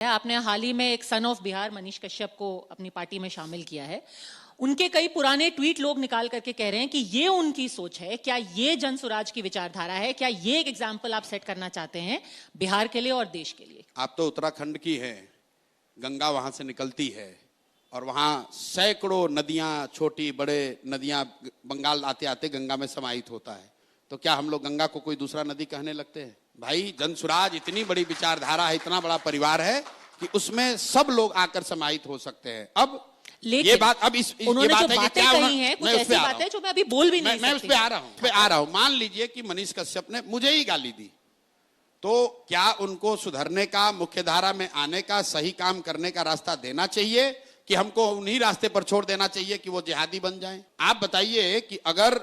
आपने हाल ही में एक सन ऑफ बिहार मनीष कश्यप को अपनी पार्टी में शामिल किया है। उनके कई पुराने ट्वीट लोग निकाल करके कह रहे हैं कि ये उनकी सोच है। क्या ये जनसुराज की विचारधारा है? क्या ये एक एग्जाम्पल आप सेट करना चाहते हैं बिहार के लिए और देश के लिए? आप तो उत्तराखंड की है, गंगा वहां से निकलती है और वहां सैकड़ों नदियां, छोटी बड़े नदियां बंगाल आते आते गंगा में समाहित होता है। तो क्या हम लोग गंगा को कोई दूसरा नदी कहने लगते हैं? भाई, जनसुराज इतनी बड़ी विचारधारा है, इतना बड़ा परिवार है कि उसमें सब लोग आकर समाहित हो सकते हैं। अब ये बात, अब उन्होंने ये बात जो है कि बातें क्या कही हैं, कुछ ऐसी बातें जो मैं अभी बोल भी नहीं सकती। मैं उस पे आ रहा हूं। मान लीजिए कि मनीष कश्यप ने मुझे ही गाली दी, तो क्या उनको सुधरने का, मुख्यधारा में आने का, सही काम करने का रास्ता देना चाहिए कि हमको उन्हीं रास्ते पर छोड़ देना चाहिए कि वो जिहादी बन जाएं? आप बताइए कि अगर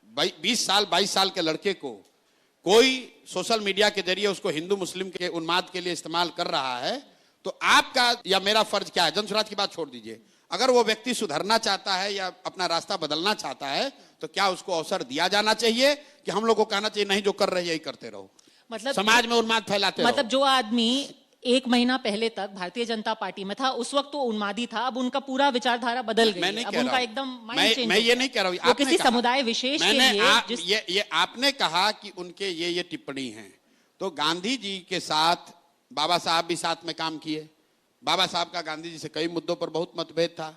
20 साल 22 साल के लड़के को कोई सोशल मीडिया के जरिए उसको हिंदू मुस्लिम के उन्माद के लिए इस्तेमाल कर रहा है, तो आपका या मेरा फर्ज क्या है? जनसुराज की बात छोड़ दीजिए, अगर वो व्यक्ति सुधरना चाहता है या अपना रास्ता बदलना चाहता है, तो क्या उसको अवसर दिया जाना चाहिए कि हम लोग को कहना चाहिए नहीं, जो कर रहे हैं यही करते रहो, मतलब समाज में उन्माद फैलाते रहो? मतलब जो आदमी 1 महीना पहले तक भारतीय जनता पार्टी में था, उस वक्त तो उन्मादी था, अब उनका पूरा विचारधारा बदल गई है। अब उनका एकदम माइंड चेंज। मैं ये नहीं कह रहा हूं, वो किसी समुदाय विशेष के लिए ये आपने कहा कि उनके ये टिप्पणी है, तो गांधी जी के साथ बाबा साहब भी साथ में काम किए। बाबा साहब का गांधी जी से कई मुद्दों पर बहुत मतभेद था।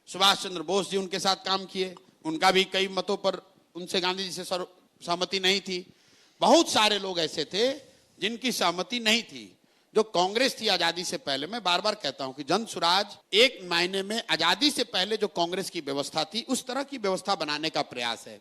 सुभाष चंद्र बोस जी उनके साथ काम किए, उनका भी कई मतों पर उनसे गांधी जी से सहमति नहीं थी। बहुत सारे लोग ऐसे थे जिनकी सहमति नहीं थी। जो कांग्रेस थी आजादी से पहले, मैं बार बार कहता हूं कि जनसुराज एक मायने में आजादी से पहले जो कांग्रेस की व्यवस्था थी, उस तरह की व्यवस्था बनाने का प्रयास है।